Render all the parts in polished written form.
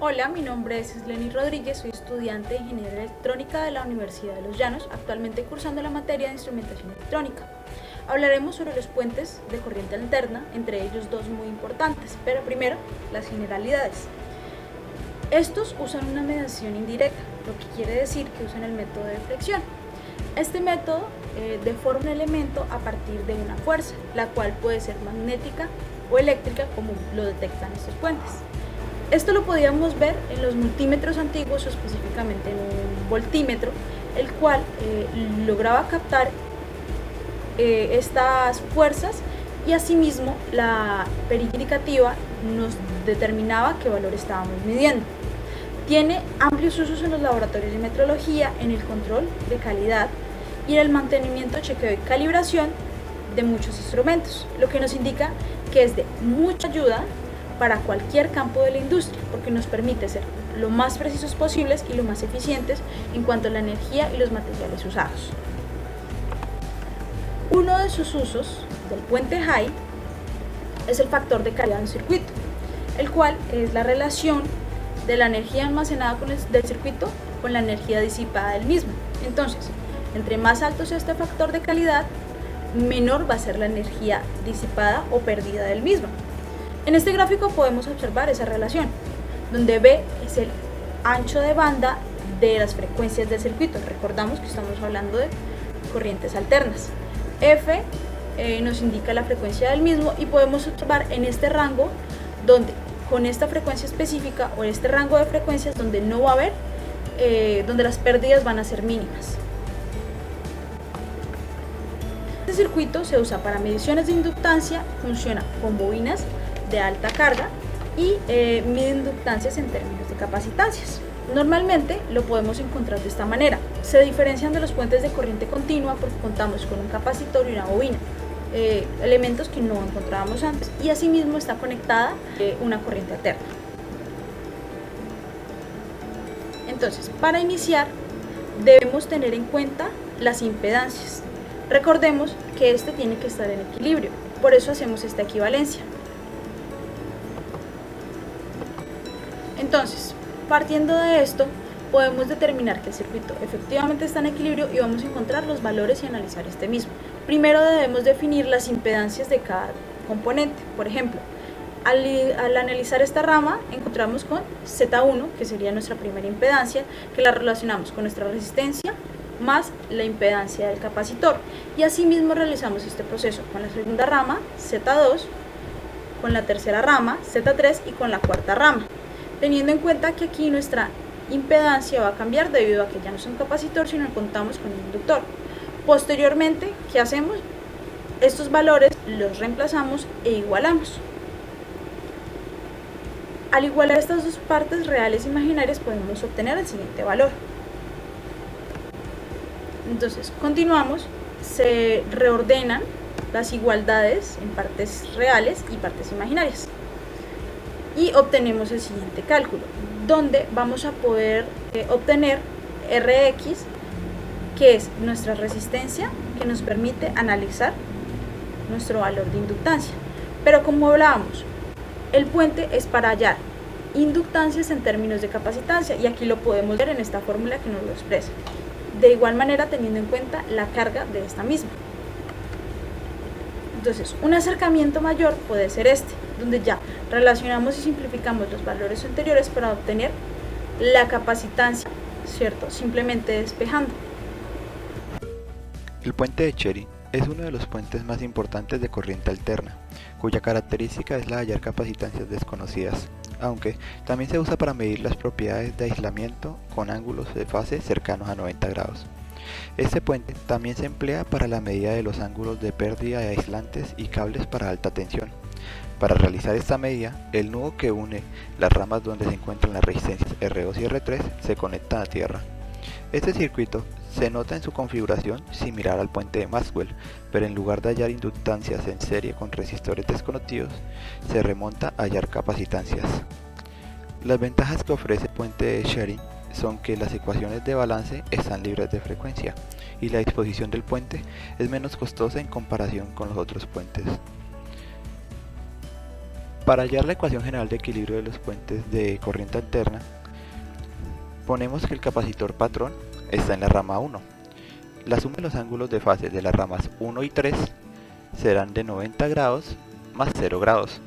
Hola, mi nombre es Isleni Rodríguez, soy estudiante de Ingeniería Electrónica de la Universidad de Los Llanos, actualmente cursando la materia de Instrumentación Electrónica. Hablaremos sobre los puentes de corriente alterna, entre ellos dos muy importantes, pero primero, las generalidades. Estos usan una mediación indirecta, lo que quiere decir que usan el método de flexión. Este método deforma un elemento a partir de una fuerza, la cual puede ser magnética o eléctrica, como lo detectan estos puentes. Esto lo podíamos ver en los multímetros antiguos o específicamente en un voltímetro, el cual lograba captar estas fuerzas y asimismo la perilla indicativa nos determinaba qué valor estábamos midiendo. Tiene amplios usos en los laboratorios de metrología, en el control de calidad y en el mantenimiento, chequeo y calibración de muchos instrumentos, lo que nos indica que es de mucha ayuda para cualquier campo de la industria, porque nos permite ser lo más precisos posibles y lo más eficientes en cuanto a la energía y los materiales usados. Uno de sus usos del puente high es el factor de calidad en circuito, el cual es la relación de la energía almacenada del circuito con la energía disipada del mismo. Entonces, entre más alto sea este factor de calidad, menor va a ser la energía disipada o perdida del mismo. En este gráfico podemos observar esa relación, donde B es el ancho de banda de las frecuencias del circuito. Recordamos que estamos hablando de corrientes alternas. F nos indica la frecuencia del mismo y podemos observar en este rango donde con esta frecuencia específica o este rango de frecuencias donde no va a haber, donde las pérdidas van a ser mínimas. Este circuito se usa para mediciones de inductancia, funciona con bobinas de alta carga y mide inductancias en términos de capacitancias. Normalmente lo podemos encontrar de esta manera. Se diferencian de los puentes de corriente continua porque contamos con un capacitor y una bobina, elementos que no encontrábamos antes, y asimismo está conectada una corriente alterna. Entonces, para iniciar debemos tener en cuenta las impedancias. Recordemos que este tiene que estar en equilibrio, por eso hacemos esta equivalencia. Entonces, partiendo de esto, podemos determinar que el circuito efectivamente está en equilibrio y vamos a encontrar los valores y analizar este mismo. Primero debemos definir las impedancias de cada componente. Por ejemplo, al analizar esta rama encontramos con Z1, que sería nuestra primera impedancia, que la relacionamos con nuestra resistencia más la impedancia del capacitor, y asimismo realizamos este proceso con la segunda rama, Z2, con la tercera rama, Z3, y con la cuarta rama, teniendo en cuenta que aquí nuestra impedancia va a cambiar debido a que ya no es un capacitor, sino que contamos con un inductor. Posteriormente, ¿qué hacemos? Estos valores los reemplazamos e igualamos. Al igualar estas dos partes reales e imaginarias podemos obtener el siguiente valor. Entonces, continuamos, se reordenan las igualdades en partes reales y partes imaginarias y obtenemos el siguiente cálculo, donde vamos a poder obtener Rx, que es nuestra resistencia que nos permite analizar nuestro valor de inductancia. Pero como hablábamos, el puente es para hallar inductancias en términos de capacitancia, y aquí lo podemos ver en esta fórmula que nos lo expresa. De igual manera, teniendo en cuenta la carga de esta misma. Entonces, un acercamiento mayor puede ser este, donde ya relacionamos y simplificamos los valores anteriores para obtener la capacitancia, ¿cierto? Simplemente despejando. El puente de Cherry es uno de los puentes más importantes de corriente alterna, cuya característica es la de hallar capacitancias desconocidas, aunque también se usa para medir las propiedades de aislamiento con ángulos de fase cercanos a 90 grados. Este puente también se emplea para la medida de los ángulos de pérdida de aislantes y cables para alta tensión. Para realizar esta medida, el nudo que une las ramas donde se encuentran las resistencias R2 y R3 se conectan a tierra. Este circuito se nota en su configuración similar al puente de Maxwell, pero en lugar de hallar inductancias en serie con resistores desconocidos, se remonta a hallar capacitancias. Las ventajas que ofrece el puente de Cherry son que las ecuaciones de balance están libres de frecuencia y la disposición del puente es menos costosa en comparación con los otros puentes. Para hallar la ecuación general de equilibrio de los puentes de corriente alterna, ponemos que el capacitor patrón está en la rama 1. La suma de los ángulos de fase de las ramas 1 y 3 serán de 90 grados más 0 grados,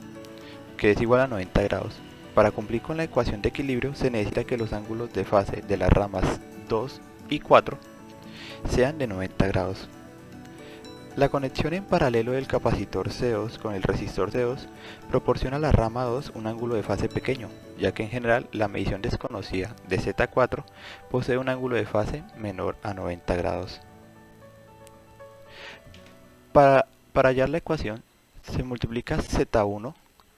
que es igual a 90 grados. Para cumplir con la ecuación de equilibrio se necesita que los ángulos de fase de las ramas 2 y 4 sean de 90 grados. La conexión en paralelo del capacitor C2 con el resistor C2 proporciona a la rama 2 un ángulo de fase pequeño, ya que en general la medición desconocida de Z4 posee un ángulo de fase menor a 90 grados. Para hallar la ecuación se multiplica Z1,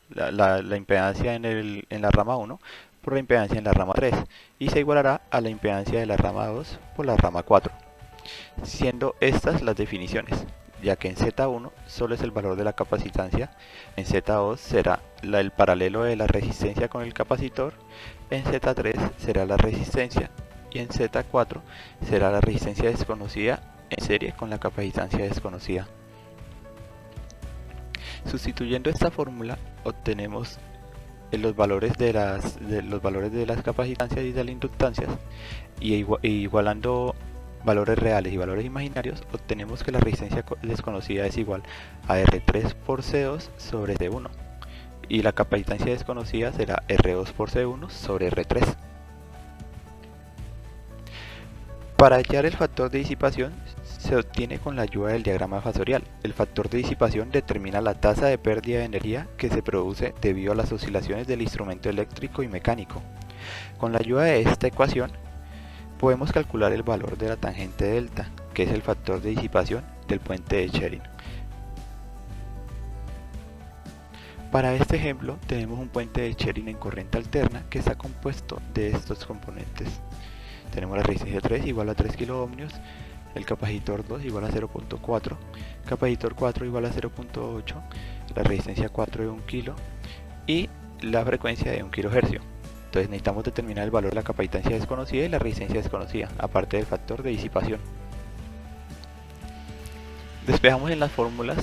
la impedancia en la rama 1, por la impedancia en la rama 3 y se igualará a la impedancia de la rama 2 por la rama 4, siendo estas las definiciones, ya que en Z1 solo es el valor de la capacitancia, en Z2 será el paralelo de la resistencia con el capacitor, en Z3 será la resistencia y en Z4 será la resistencia desconocida en serie con la capacitancia desconocida. Sustituyendo esta fórmula obtenemos los valores de las capacitancias y de las inductancias y igualando valores reales y valores imaginarios, obtenemos que la resistencia desconocida es igual a R3 por C2 sobre C1 y la capacitancia desconocida será R2 por C1 sobre R3. Para hallar el factor de disipación se obtiene con la ayuda del diagrama fasorial. El factor de disipación determina la tasa de pérdida de energía que se produce debido a las oscilaciones del instrumento eléctrico y mecánico. Con la ayuda de esta ecuación podemos calcular el valor de la tangente delta, que es el factor de disipación del puente de Schelling. Para este ejemplo tenemos un puente de Schelling en corriente alterna que está compuesto de estos componentes. Tenemos la resistencia 3 igual a 3 kiloohmios, el capacitor 2 igual a 0.4, capacitor 4 igual a 0.8, la resistencia 4 de 1 kilo y la frecuencia de 1 kHz. Entonces necesitamos determinar el valor de la capacitancia desconocida y la resistencia desconocida, aparte del factor de disipación. Despejamos en las fórmulas.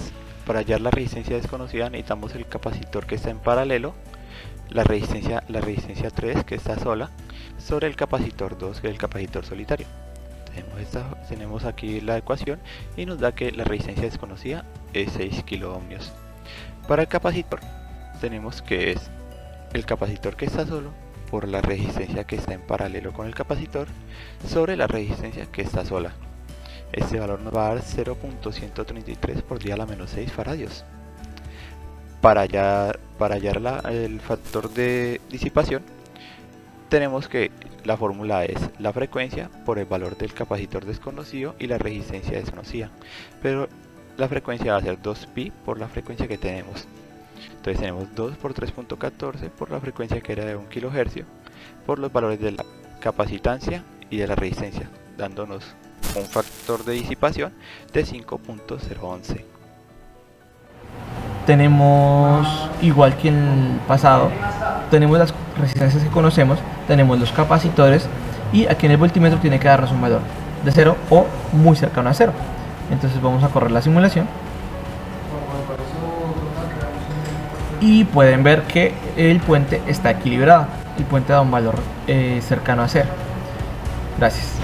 Para hallar la resistencia desconocida necesitamos el capacitor que está en paralelo, la resistencia 3 que está sola, sobre el capacitor 2 que es el capacitor solitario. Tenemos aquí la ecuación y nos da que la resistencia desconocida es 6 kiloohmios. Para el capacitor tenemos que es el capacitor que está solo por la resistencia que está en paralelo con el capacitor sobre la resistencia que está sola. Este valor nos va a dar 0.133 por 10 a la menos 6 faradios. Para hallar el factor de disipación tenemos que la fórmula es la frecuencia por el valor del capacitor desconocido y la resistencia desconocida, pero la frecuencia va a ser 2pi por la frecuencia que tenemos. Entonces tenemos 2 por 3.14 por la frecuencia que era de 1 kHz por los valores de la capacitancia y de la resistencia, dándonos un factor de disipación de 5.011. Tenemos, igual que en el pasado, tenemos las resistencias que conocemos, tenemos los capacitores y aquí en el voltímetro tiene que darnos un valor de 0 o muy cercano a 0. Entonces vamos a correr la simulación y pueden ver que el puente está equilibrado. El puente da un valor cercano a 0. Gracias.